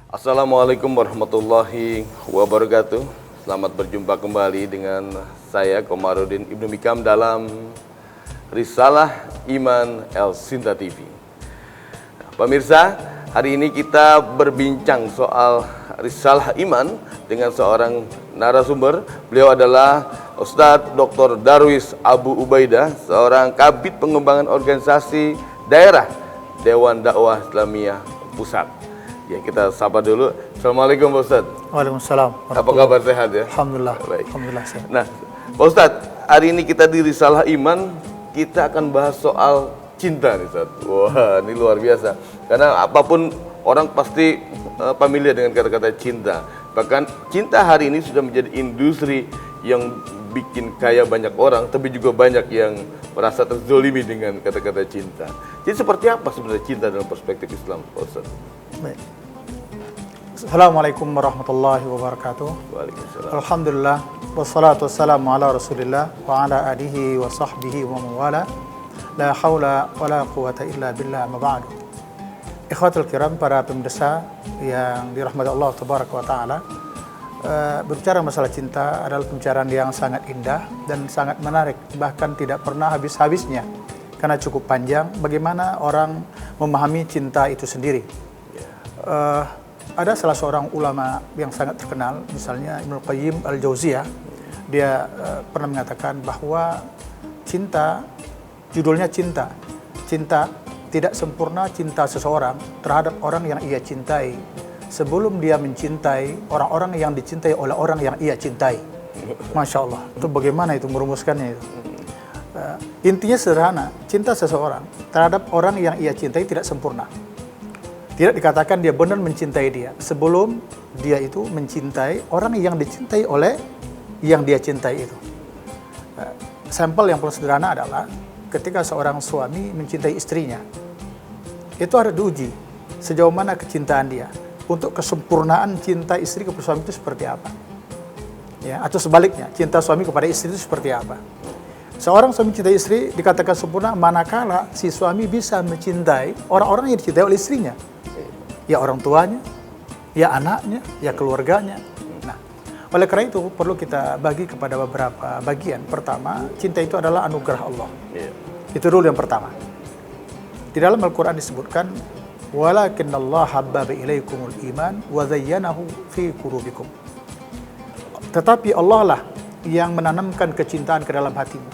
Assalamualaikum warahmatullahi wabarakatuh. Selamat berjumpa kembali dengan saya Komarudin Ibnu Mikam dalam Risalah Iman El Sinta TV. Pemirsa, hari ini kita berbincang soal Risalah Iman dengan seorang narasumber. Beliau adalah Ustadz Dr. Darwis Abu Ubaidah, seorang Kabid Pengembangan Organisasi Daerah Dewan Dakwah Islamiyah Pusat. Ya, kita sapa dulu. Assalamualaikum Pak Ustadz. Waalaikumsalam. Apa kabar, sehat ya? Alhamdulillah. Baik. Alhamdulillah sehat. Nah, Pak Ustadz, hari ini kita di Risalah Iman, kita akan bahas soal cinta nih Ustadz. Wah, ini luar biasa. Karena apapun orang pasti familiar dengan kata-kata cinta. Bahkan cinta hari ini sudah menjadi industri yang bikin kaya banyak orang, tapi juga banyak yang merasa terzolimi dengan kata-kata cinta. Jadi seperti apa sebenarnya cinta dalam perspektif Islam, Pak Ustadz? Baik. Assalamualaikum warahmatullahi wabarakatuh. Waalaikumsalam. Alhamdulillah wassalatu wassalamu ala Rasulillah wa ala alihi wa sahbihi wa mawala. La haula wa la quwata illa billah, ma ba'du. Ikhwatul kiram, para pemirsa yang dirahmati Allah tabaraka wa taala. Berbicara masalah cinta adalah pembicaraan yang sangat indah dan sangat menarik, bahkan tidak pernah habis-habisnya karena cukup panjang bagaimana orang memahami cinta itu sendiri. Ada salah seorang ulama yang sangat terkenal, misalnya Ibnu Qayyim Al-Jauziyah, dia pernah mengatakan bahwa cinta, judulnya cinta. Cinta tidak sempurna cinta seseorang terhadap orang yang ia cintai sebelum dia mencintai orang-orang yang dicintai oleh orang yang ia cintai. Masya Allah, itu bagaimana itu merumuskannya itu. Intinya sederhana, cinta seseorang terhadap orang yang ia cintai tidak sempurna. Tidak dikatakan dia benar mencintai dia sebelum dia itu mencintai orang yang dicintai oleh yang dia cintai itu. Sampel yang paling sederhana adalah ketika seorang suami mencintai istrinya. Itu harus diuji sejauh mana kecintaan dia. Untuk kesempurnaan cinta istri kepada suami itu seperti apa. Ya, atau sebaliknya, cinta suami kepada istri itu seperti apa. Seorang suami mencintai istri dikatakan sempurna manakala si suami bisa mencintai orang-orang yang dicintai oleh istrinya. Ya orang tuanya, ya anaknya, ya keluarganya. Nah, oleh karena itu perlu kita bagi kepada beberapa bagian. Pertama, cinta itu adalah anugerah Allah. Itu dulu yang pertama. Di dalam Al-Quran disebutkan, walakinnallaha habbaba ilaikumul iman wa zayyanahu fi qulubikum. Tetapi Allah lah yang menanamkan kecintaan ke dalam hatimu.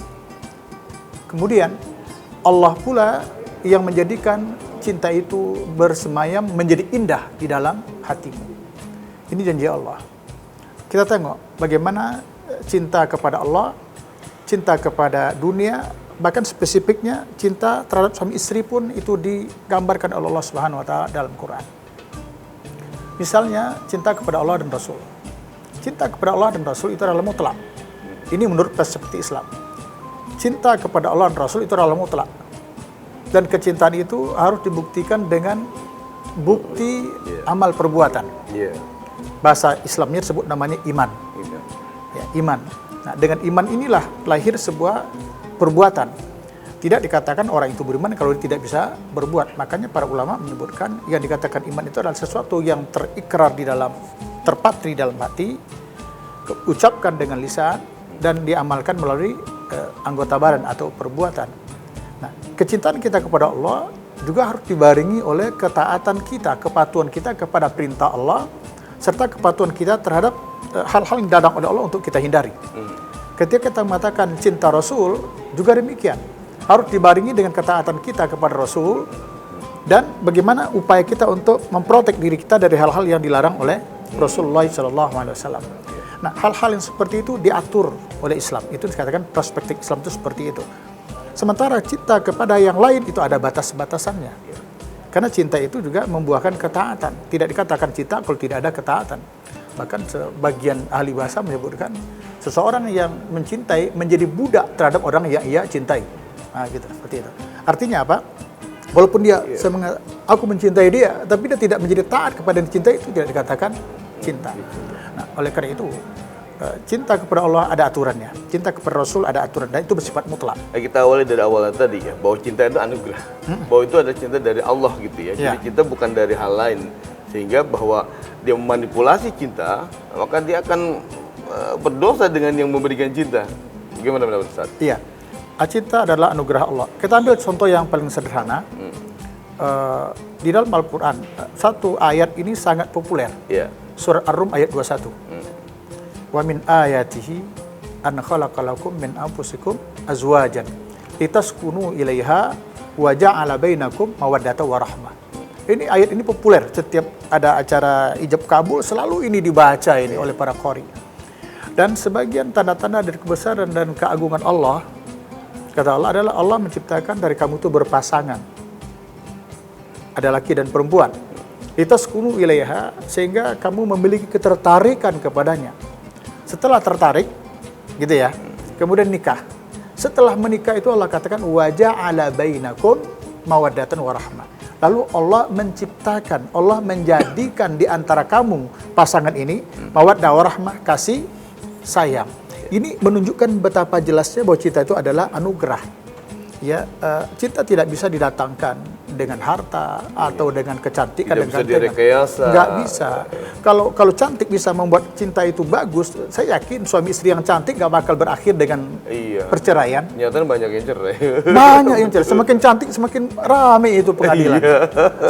Kemudian Allah pula yang menjadikan cinta itu bersemayam menjadi indah di dalam hatimu. Ini janji Allah. Kita tengok bagaimana cinta kepada Allah, cinta kepada dunia, bahkan spesifiknya cinta terhadap suami istri pun itu digambarkan oleh Allah Subhanahu wa taala dalam Quran. Misalnya cinta kepada Allah dan Rasul. Cinta kepada Allah dan Rasul itu adalah mutlak. Ini menurut perspektif Islam. Cinta kepada Allah dan Rasul itu adalah mutlak. Dan kecintaan itu harus dibuktikan dengan bukti amal perbuatan. Bahasa Islamnya disebut namanya iman. Ya, iman. Nah, dengan iman inilah lahir sebuah perbuatan. Tidak dikatakan orang itu beriman kalau dia tidak bisa berbuat. Makanya para ulama menyebutkan yang dikatakan iman itu adalah sesuatu yang terikrar di dalam, terpatri dalam hati, ucapkan dengan lisan, dan diamalkan melalui anggota badan atau perbuatan. Nah, kecintaan kita kepada Allah juga harus dibarengi oleh ketaatan kita, kepatuhan kita kepada perintah Allah, serta kepatuhan kita terhadap hal-hal yang dilarang oleh Allah untuk kita hindari. Ketika kita mengatakan cinta Rasul, juga demikian. Harus dibarengi dengan ketaatan kita kepada Rasul, dan bagaimana upaya kita untuk memprotek diri kita dari hal-hal yang dilarang oleh Rasulullah SAW. Nah, hal-hal yang seperti itu diatur oleh Islam. Itu dikatakan perspektif Islam itu seperti itu. Sementara cinta kepada yang lain itu ada batas-batasannya. Karena cinta itu juga membuahkan ketaatan. Tidak dikatakan cinta kalau tidak ada ketaatan. Bahkan sebagian ahli bahasa menyebutkan seseorang yang mencintai menjadi budak terhadap orang yang ia cintai. Nah, gitu, seperti itu. Artinya apa? Walaupun dia aku mencintai dia, tapi dia tidak menjadi taat kepada yang dicintai, itu tidak dikatakan cinta. Nah, oleh karena itu cinta kepada Allah ada aturannya, cinta kepada Rasul ada aturan, dan itu bersifat mutlak. Kita awali dari awalnya tadi ya, bahwa cinta itu anugerah, bahwa itu ada cinta dari Allah gitu ya. Jadi cinta bukan dari hal lain, sehingga bahwa dia memanipulasi cinta, maka dia akan berdosa dengan yang memberikan cinta. Bagaimana pendapat Ustaz? Iya, cinta adalah anugerah Allah. Kita ambil contoh yang paling sederhana. Di dalam Al-Quran, satu ayat ini sangat populer. Iya. Surat Ar-Rum ayat 21. Wa min ayatihi an khalaqalakum min anfusikum azwajan litaskunu ilaiha wa ja'ala bainakum mawaddatan wa rahmah. Ini ayat ini populer, setiap ada acara ijab kabul selalu ini dibaca ini oleh para qari. Dan sebagian tanda-tanda dari kebesaran dan keagungan Allah, kata Allah adalah Allah menciptakan dari kamu itu berpasangan. Ada laki dan perempuan. Litaskunu ilaiha, sehingga kamu memiliki ketertarikan kepadanya. Setelah tertarik, gitu ya, kemudian nikah. Setelah menikah itu Allah katakan wa ja'ala bainakum mawaddatan wa rahmah. Lalu Allah menciptakan, Allah menjadikan di antara kamu pasangan ini mawaddah wa rahmah, kasih sayang. Ini menunjukkan betapa jelasnya bahwa cinta itu adalah anugerah. Ya, cinta tidak bisa didatangkan dengan harta atau dengan kecantikan dan bisa direkayasa. Nggak bisa. Kalau cantik bisa membuat cinta itu bagus, saya yakin suami istri yang cantik nggak bakal berakhir dengan perceraian. Nyatanya banyak yang cerai. Banyak yang cerai. Semakin cantik semakin ramai itu pengadilan.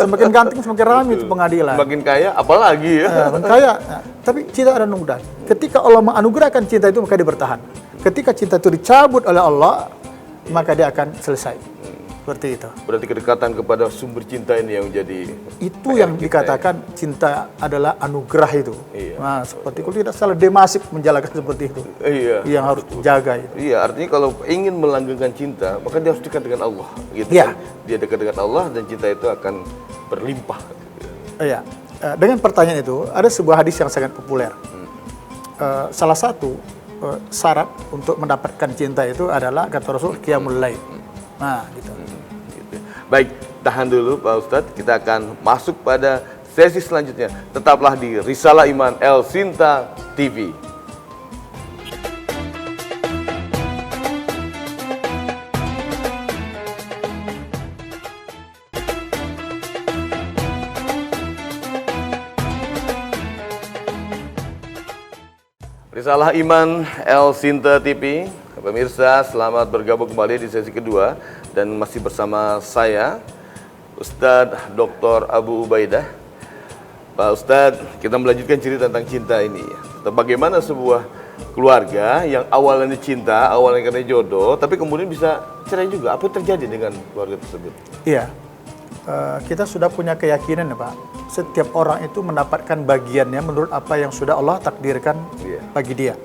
Semakin ganteng semakin ramai itu pengadilan. Semakin kaya apalagi ya. Semakin kaya. Nah, tapi cinta ada anugerah. Ketika Allah menganugerahkan cinta itu maka dia bertahan. Ketika cinta itu dicabut oleh Allah, maka dia akan selesai. Seperti itu. Berarti kedekatan kepada sumber cinta ini yang menjadi itu yang dikatakan cinta adalah anugerah itu. Iya. Nah, seperti kalau tidak salah Demasif menjalankan seperti itu. Iya. Yang harus dijaga itu. Iya, artinya kalau ingin melanggengkan cinta, maka dia harus dekat dengan Allah, gitu Iya. kan? Dia dekat dengan Allah dan cinta itu akan berlimpah. Iya. Dengan pertanyaan itu ada sebuah hadis yang sangat populer. Salah satu syarat untuk mendapatkan cinta itu adalah kata Rasul qiyamul lail. Nah, gitu. Baik, tahan dulu Pak Ustadz, kita akan masuk pada sesi selanjutnya. Tetaplah di Risalah Iman El Sinta TV. Risalah Iman El Sinta TV. Pemirsa, selamat bergabung kembali di sesi kedua dan masih bersama saya Ustadz Dr. Abu Ubaidah. Pak Ustadz, kita melanjutkan cerita tentang cinta ini. Bagaimana sebuah keluarga yang awalnya cinta, awalnya karena jodoh, tapi kemudian bisa cerai juga. Apa yang terjadi dengan keluarga tersebut? Iya, kita sudah punya keyakinan ya Pak. Setiap orang itu mendapatkan bagiannya menurut apa yang sudah Allah takdirkan bagi dia.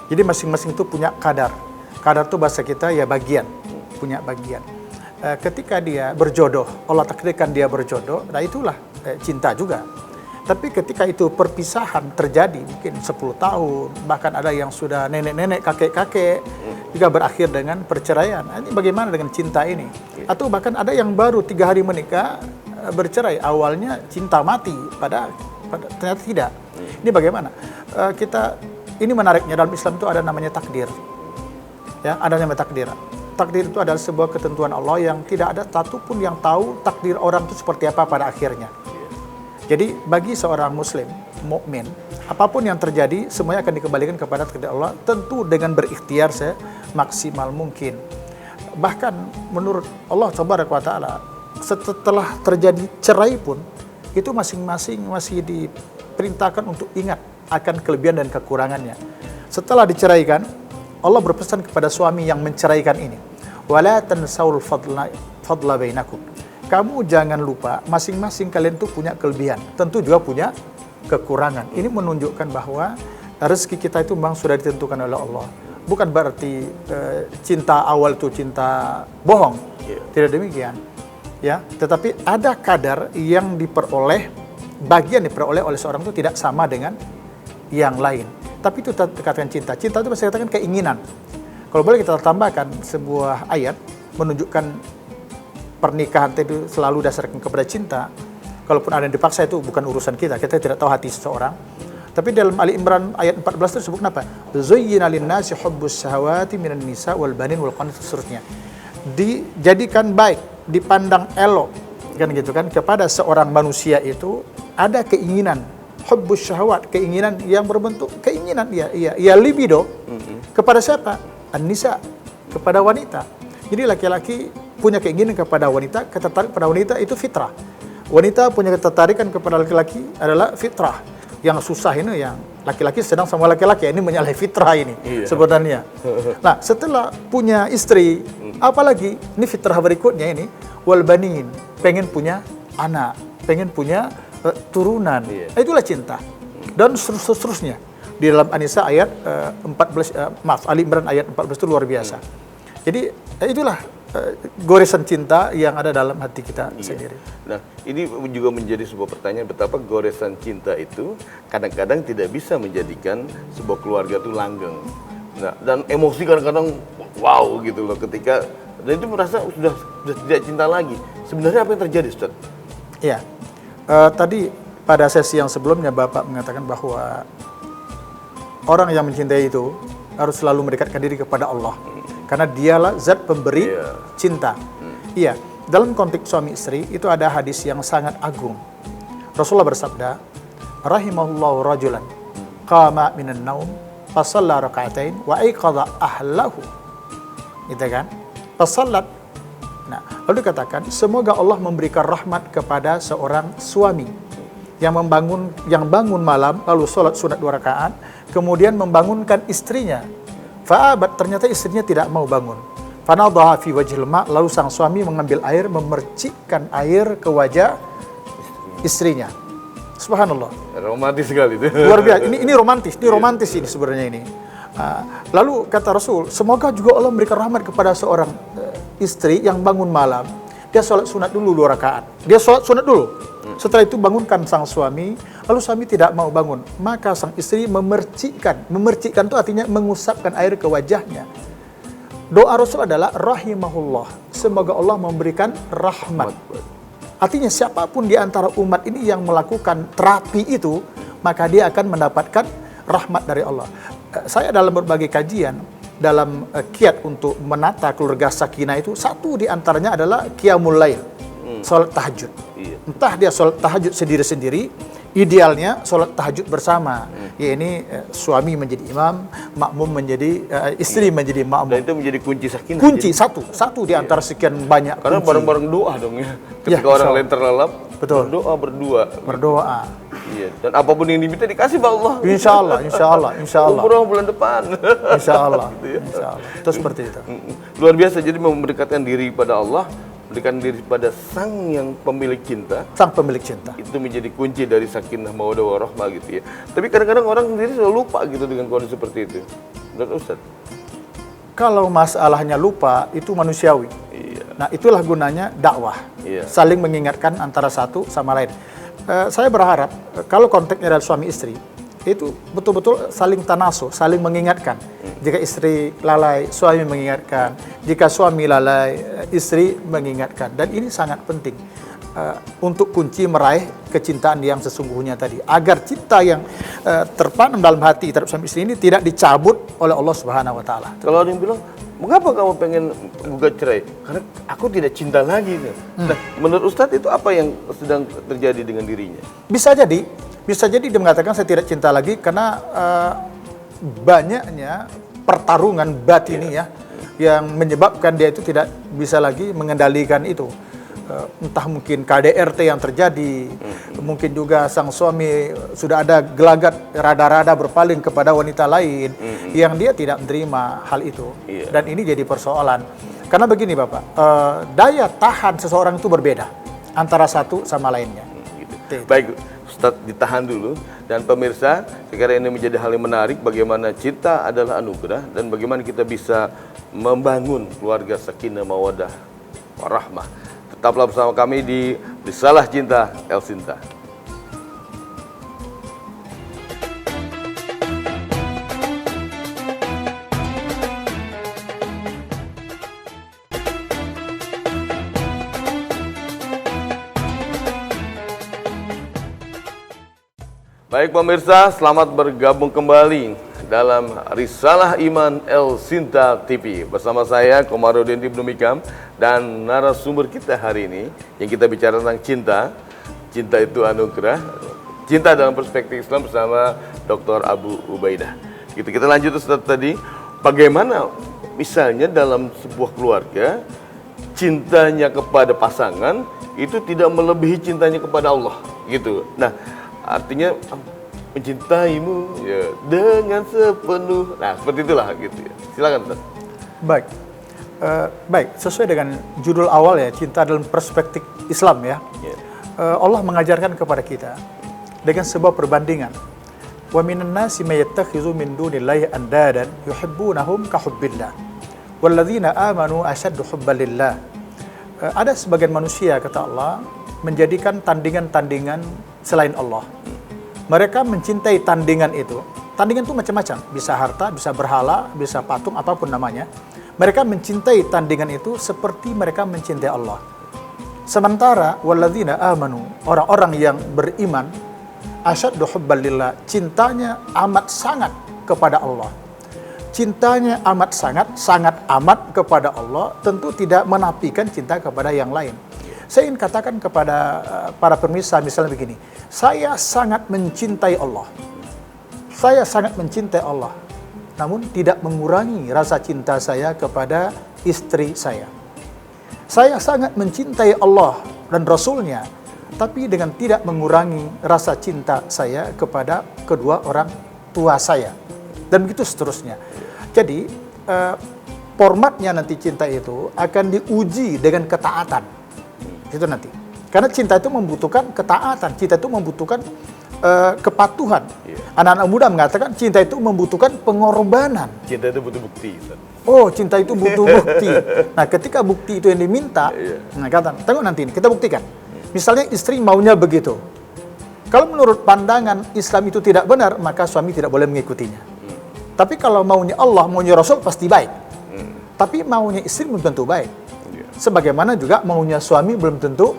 Jadi masing-masing itu punya kadar. Kadar itu bahasa kita ya bagian, punya bagian. Ketika dia berjodoh, Allah takdirkan dia berjodoh, nah itulah cinta juga. Tapi ketika itu perpisahan terjadi mungkin 10 tahun, bahkan ada yang sudah nenek-nenek, kakek-kakek, juga berakhir dengan perceraian. Nah, ini bagaimana dengan cinta ini? Atau bahkan ada yang baru 3 hari menikah, bercerai. Awalnya cinta mati, pada ternyata tidak. Ini bagaimana? Ini menariknya dalam Islam itu ada namanya takdir. Ya, ada namanya takdir. Takdir itu adalah sebuah ketentuan Allah yang tidak ada satupun yang tahu takdir orang itu seperti apa pada akhirnya. Jadi bagi seorang muslim, mukmin, apapun yang terjadi semuanya akan dikembalikan kepada takdir Allah, tentu dengan berikhtiar semaksimal mungkin. Bahkan menurut Allah Subhanahu wa taala, setelah terjadi cerai pun itu masing-masing masih diperintahkan untuk ingat akan kelebihan dan kekurangannya. Setelah diceraikan, Allah berpesan kepada suami yang menceraikan ini, wala tansaul fadla bainakum. Kamu jangan lupa masing-masing kalian itu punya kelebihan, tentu juga punya kekurangan. Ini menunjukkan bahwa rezeki kita itu memang sudah ditentukan oleh Allah. Bukan berarti cinta awal itu cinta bohong. Tidak demikian. Ya, tetapi ada kadar yang diperoleh, bagian diperoleh oleh seorang itu tidak sama dengan yang lain. Tapi itu dikatakan cinta. Cinta itu bisa dikatakan keinginan. Kalau boleh kita tambahkan sebuah ayat menunjukkan pernikahan itu selalu dasarkan kepada cinta. Kalaupun ada yang dipaksa itu bukan urusan kita. Kita tidak tahu hati seseorang. Tapi dalam Ali Imran ayat 14 itu disebut apa? Zuyyina lin-nasi hubbus syahawati minan nisa wal banin wal qanatir seterusnya. Dijadikan baik, dipandang elok kan gitu kan kepada seorang manusia itu ada keinginan hubbus syahwat, keinginan yang berbentuk keinginan ya libido. Kepada siapa? An-nisa, kepada wanita. Jadi laki-laki punya keinginan kepada wanita, ketertarik pada wanita itu fitrah. Wanita punya ketertarikan kepada laki-laki adalah fitrah. Yang susah ini yang laki-laki sedang sama laki-laki, ini menyalahi fitrah ini sebenarnya. Nah, setelah punya istri, apalagi ini fitrah berikutnya ini wal banin, pengen punya anak, pengen punya turunan. Itulah cinta. Dan seterusnya. Di dalam An-Nisa ayat 14 Ali Imran ayat 14 itu luar biasa. Jadi itulah goresan cinta yang ada dalam hati kita sendiri. Nah, ini juga menjadi sebuah pertanyaan betapa goresan cinta itu kadang-kadang tidak bisa menjadikan sebuah keluarga itu langgeng. Nah, dan emosi kadang-kadang wow gitu loh ketika dan itu merasa sudah tidak cinta lagi. Sebenarnya apa yang terjadi, Ustaz? Iya. Tadi pada sesi yang sebelumnya Bapak mengatakan bahwa orang yang mencintai itu harus selalu mendekatkan diri kepada Allah. Karena dialah zat pemberi cinta. Iya, dalam konteks suami istri itu ada hadis yang sangat agung. Rasulullah bersabda, rahimahullahu rajulan qama minan naum fa shalla raka'atain wa aiqadha ahlahu. Gitu kan? Fasallat. Nah, lalu dikatakan semoga Allah memberikan rahmat kepada seorang suami yang bangun malam lalu sholat sunat 2 rakaat, kemudian membangunkan istrinya. Fa'abat, ternyata istrinya tidak mau bangun. Fanadhaha fi wajhil ma, lalu sang suami mengambil air, memercikkan air ke wajah istrinya. Subhanallah. Romantis sekali itu. Luar biasa. Ini romantis, ini sebenarnya ini. Lalu kata Rasul, semoga juga Allah memberikan rahmat kepada seorang istri yang bangun malam. Dia sholat sunat dulu 2 rakaat. Dia sholat sunat dulu. Setelah itu bangunkan sang suami, lalu suami tidak mau bangun. Maka sang istri memercikkan. Memercikkan itu artinya mengusapkan air ke wajahnya. Doa Rasul adalah rahimahullah. Semoga Allah memberikan rahmat. Artinya siapapun di antara umat ini yang melakukan terapi itu, maka dia akan mendapatkan rahmat dari Allah. Saya dalam berbagai kajian, dalam kiat untuk menata keluarga sakinah itu, satu di antaranya adalah qiyamul lail, sholat tahajud. Entah dia sholat tahajud sendiri-sendiri, idealnya sholat tahajud bersama. Ya ini suami menjadi imam, makmum menjadi istri menjadi makmum. Dan itu menjadi kunci sakinah. Kunci satu di antara sekian banyak karena kunci. Bareng-bareng doa dong ya. Ketika orang lain terlelap, betul. Berdoa. Iya. Dan apapun yang diminta dikasih Pak Allah. Insya Allah. Umroh bulan depan. Insya Allah. Gitu ya. Insya Allah. Itu seperti itu. Luar biasa. Jadi mendekatkan diri pada Allah, mendekatkan diri pada sang yang pemilik cinta. Sang pemilik cinta. Itu menjadi kunci dari sakinah mawaddah warahmah gitu ya. Tapi kadang-kadang orang sendiri selalu lupa gitu dengan kondisi seperti itu. Menurut Ustaz? Kalau masalahnya lupa itu manusiawi. Iya. Nah, itulah gunanya dakwah. Iya. Saling mengingatkan antara satu sama lain. Saya berharap kalau konteksnya adalah suami istri, itu betul-betul saling tanaso, saling mengingatkan. Jika istri lalai, suami mengingatkan. Jika suami lalai, istri mengingatkan. Dan ini sangat penting untuk kunci meraih kecintaan yang sesungguhnya tadi. Agar cinta yang terpanam dalam hati terhadap suami istri ini tidak dicabut oleh Allah Subhanahu wa Ta'ala. Kalau ada yang bilang, mengapa kamu pengen gugat cerai? Karena aku tidak cinta lagi. Nah, menurut Ustadz itu apa yang sedang terjadi dengan dirinya? Bisa jadi dia mengatakan saya tidak cinta lagi karena banyaknya pertarungan batiniah yang menyebabkan dia itu tidak bisa lagi mengendalikan itu. Entah mungkin KDRT yang terjadi, mungkin juga sang suami sudah ada gelagat rada-rada berpaling kepada wanita lain yang dia tidak menerima hal itu. Dan ini jadi persoalan. Karena begini Bapak, daya tahan seseorang itu berbeda antara satu sama lainnya. Gitu. Baik, Ustadz ditahan dulu. Dan pemirsa, sekarang ini menjadi hal yang menarik bagaimana cinta adalah anugerah dan bagaimana kita bisa membangun keluarga sakinah mawaddah warahmah. Tetaplah bersama kami di Risalah Cinta El Sinta. Baik pemirsa, selamat bergabung kembali dalam Risalah Iman El Sinta TV bersama saya Komarudin Ibnu Mikam dan narasumber kita hari ini yang kita bicara tentang cinta. Cinta itu anugerah. Cinta dalam perspektif Islam bersama Dr. Abu Ubaidah. Gitu. Kita lanjut Ustaz tadi, bagaimana misalnya dalam sebuah keluarga cintanya kepada pasangan itu tidak melebihi cintanya kepada Allah, gitu. Nah, artinya mencintaimu ya dengan sepenuh. Nah, seperti itulah gitu ya. Silakan Ustaz. Baik. Baik, sesuai dengan judul awal ya, cinta dalam perspektif Islam ya. Allah mengajarkan kepada kita dengan sebuah perbandingan. Wa minan nasi may yattakhizu min dunillahi andadan yuhibbunahum ka hubbillah. Walladzina amanu ashaddu hubban lillah. Ada sebagian manusia, kata Allah, menjadikan tandingan-tandingan selain Allah. Mereka mencintai tandingan itu. Tandingan itu macam-macam, bisa harta, bisa berhala, bisa patung, apapun namanya. Mereka mencintai tandingan itu seperti mereka mencintai Allah. Sementara walladzina amanu, orang-orang yang beriman, asyaddu hubban lillah, cintanya amat sangat kepada Allah. Cintanya amat sangat amat kepada Allah, tentu tidak menafikan cinta kepada yang lain. Saya ingin katakan kepada para pemirsa misalnya begini, saya sangat mencintai Allah. Saya sangat mencintai Allah, namun tidak mengurangi rasa cinta saya kepada istri saya. Saya sangat mencintai Allah dan Rasul-Nya, tapi dengan tidak mengurangi rasa cinta saya kepada kedua orang tua saya. Dan begitu seterusnya. Jadi, formatnya nanti cinta itu akan diuji dengan ketaatan. Itu nanti. Karena cinta itu membutuhkan ketaatan, cinta itu membutuhkan kepatuhan. Anak-anak muda mengatakan cinta itu membutuhkan pengorbanan. Cinta itu butuh bukti. Oh, cinta itu butuh bukti. Nah, ketika bukti itu yang diminta, nah kata, tengok nanti ini, kita buktikan. Misalnya istri maunya begitu. Kalau menurut pandangan Islam itu tidak benar, maka suami tidak boleh mengikutinya. Tapi kalau maunya Allah, maunya Rasul pasti baik. Tapi maunya istri belum tentu baik. Sebagaimana juga maunya suami belum tentu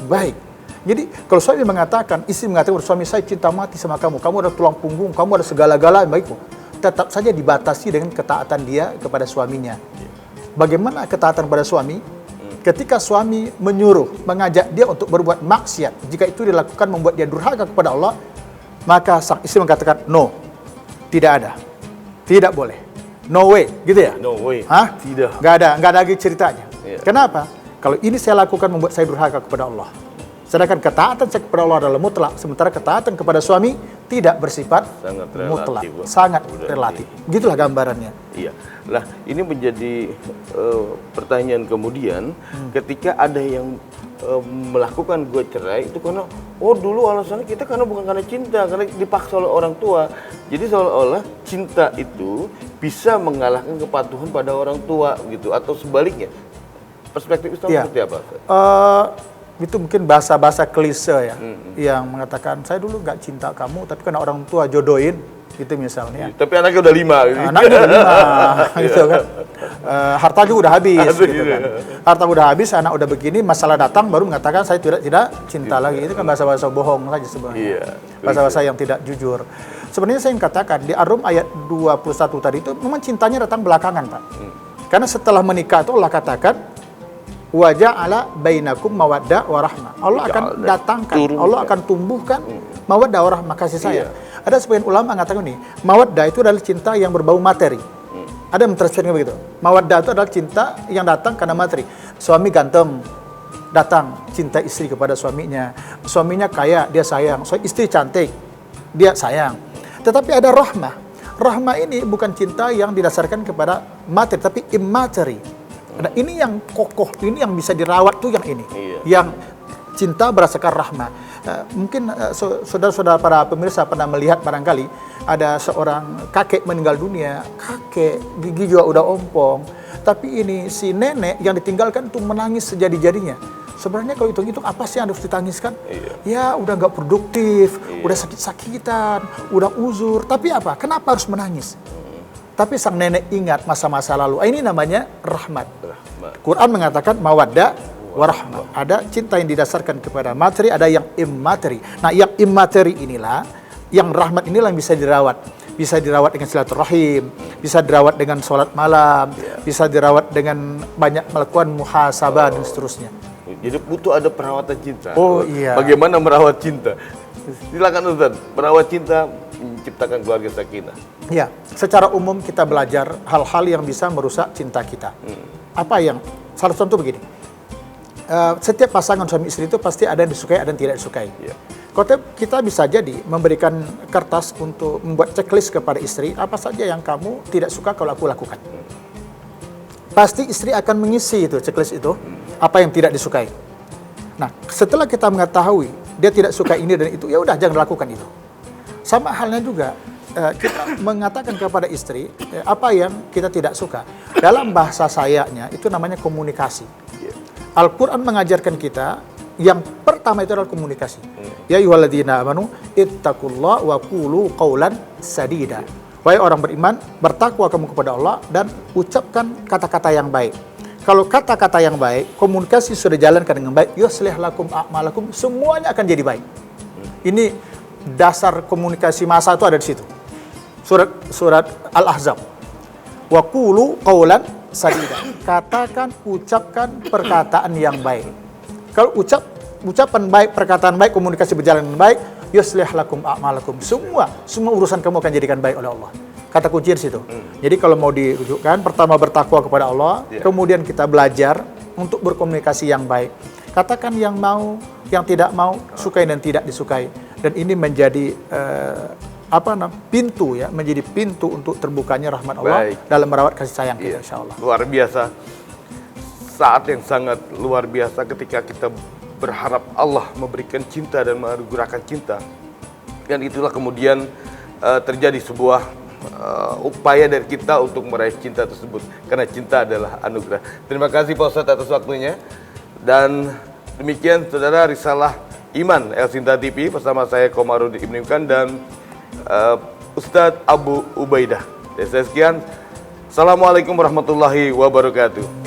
baik. Jadi kalau suami mengatakan, istri mengatakan, suami saya cinta mati sama kamu, kamu ada tulang punggung, kamu ada segala-gala yang baikku, tetap saja dibatasi dengan ketaatan dia kepada suaminya. Bagaimana ketaatan pada suami? Ketika suami menyuruh, mengajak dia untuk berbuat maksiat, jika itu dilakukan membuat dia durhaka kepada Allah, maka sang istri mengatakan, no, tidak ada, tidak boleh, no way, gitu ya? No way. Hah? Tidak. Nggak ada lagi ceritanya. Kenapa? Kalau ini saya lakukan membuat saya durhaka kepada Allah. Sedangkan ketaatan saya kepada Allah adalah mutlak, sementara ketaatan kepada suami tidak bersifat sangat relatif, mutlak, sangat relatif. Begitulah gambarannya. Iya. Lah, ini menjadi pertanyaan kemudian ketika ada yang melakukan gue cerai itu karena dulu alasannya kita karena bukan karena cinta, karena dipaksa oleh orang tua. Jadi seolah-olah cinta itu bisa mengalahkan kepatuhan pada orang tua gitu, atau sebaliknya. Perspektif Islam seperti apa? Itu mungkin bahasa-bahasa klise ya, yang mengatakan saya dulu nggak cinta kamu, tapi karena orang tua jodohin, gitu misalnya. Tapi anaknya udah 5. Gitu. Anaknya udah 5, gitu kan. Harta juga udah habis, gitu kan. Harta udah habis, anak udah begini, masalah datang baru mengatakan saya tidak cinta lagi. Itu kan bahasa-bahasa bohong saja sebenarnya. Bahasa-bahasa yang tidak jujur. Sebenarnya saya ingin katakan di Ar-Rum ayat 21 tadi itu memang cintanya datang belakangan, Pak. Karena setelah menikah itu Allah katakan wa ja'ala bainakum mawaddah wa rahmah. Allah akan datangkan, Allah akan tumbuhkan mawaddah wa rahmah, kasih sayang. Ada sebagian ulama mengatakan ini, mawaddah itu adalah cinta yang berbau materi. Ada yang mentafsirkan begitu. Mawaddah itu adalah cinta yang datang karena materi. Suami ganteng, datang cinta istri kepada suaminya. Suaminya kaya, dia sayang. Istri cantik, dia sayang. Tetapi ada rahmah. Rahmah ini bukan cinta yang didasarkan kepada materi, tapi immateri. Nah, ini yang kokoh, ini yang bisa dirawat tuh yang ini. Yang cinta berdasarkan rahmah. Mungkin saudara-saudara para pemirsa pernah melihat barangkali ada seorang kakek meninggal dunia, kakek gigi juga udah ompong, tapi ini si nenek yang ditinggalkan tuh menangis sejadi-jadinya. Sebenarnya kalau hitung-hitung apa sih yang harus ditangiskan? Ya udah nggak produktif, udah sakit-sakitan, udah uzur, tapi apa? Kenapa harus menangis? Tapi sang nenek ingat masa-masa lalu. Ini namanya rahmat. Quran mengatakan mawaddah warahmah. Ada cinta yang didasarkan kepada materi, ada yang immateri. Nah, yang immateri inilah, yang rahmat inilah yang bisa dirawat. Bisa dirawat dengan silaturahim, bisa dirawat dengan sholat malam, bisa dirawat dengan banyak melakukan muhasabah dan seterusnya. Jadi butuh ada perawatan cinta. Oh iya. Bagaimana merawat cinta? Silakan Ustaz, merawat cinta menciptakan keluarga sakinah. Ya, secara umum kita belajar hal-hal yang bisa merusak cinta kita. Apa yang, salah contoh begini, setiap pasangan suami istri itu pasti ada yang disukai, ada yang tidak disukai. Ya. Kita bisa jadi memberikan kertas untuk membuat checklist kepada istri, apa saja yang kamu tidak suka kalau aku lakukan. Pasti istri akan mengisi itu checklist itu, apa yang tidak disukai. Nah, setelah kita mengetahui dia tidak suka ini dan itu, ya udah jangan lakukan itu. Sama halnya juga kita mengatakan kepada istri apa yang kita tidak suka. Dalam bahasa sayanya itu namanya komunikasi. Al-Quran mengajarkan kita yang pertama itu adalah komunikasi. Ya ayyuhalladzina amanu ittaqullaha wa qulu qawlan sadida. Wahai orang beriman, bertakwa kamu kepada Allah dan ucapkan kata-kata yang baik. Kalau kata-kata yang baik, komunikasi sudah jalankan dengan baik, yuslih lakum a'malakum, semuanya akan jadi baik. Ini dasar komunikasi masa itu ada di situ. Surat Al-Ahzab. Wa qulu qawlan sadida. Katakan, ucapkan perkataan yang baik. Kalau ucapan baik, perkataan baik, komunikasi berjalan dengan baik, yuslih lakum a'malakum. Semua urusan kamu akan jadikan baik oleh Allah. Kata kunci di situ. Jadi kalau mau dirujukkan, pertama bertakwa kepada Allah, kemudian kita belajar untuk berkomunikasi yang baik. Katakan yang mau, yang tidak mau, sukai dan tidak disukai. Dan ini menjadi pintu ya, menjadi pintu untuk terbukanya rahmat Allah dalam merawat kasih sayang kita, insyaallah. Luar biasa. Saat yang sangat luar biasa ketika kita berharap Allah memberikan cinta dan menganugerahkan cinta. Dan itulah kemudian terjadi sebuah upaya dari kita untuk meraih cinta tersebut. Karena cinta adalah anugerah. Terima kasih Pak Ustadz atas waktunya. Dan demikian saudara Risalah Iman El Sinta TV bersama saya Komarudin Ibnu Mikam dan Ustadz Abu Ubaidah. Dari saya sekian. Assalamualaikum warahmatullahi wabarakatuh.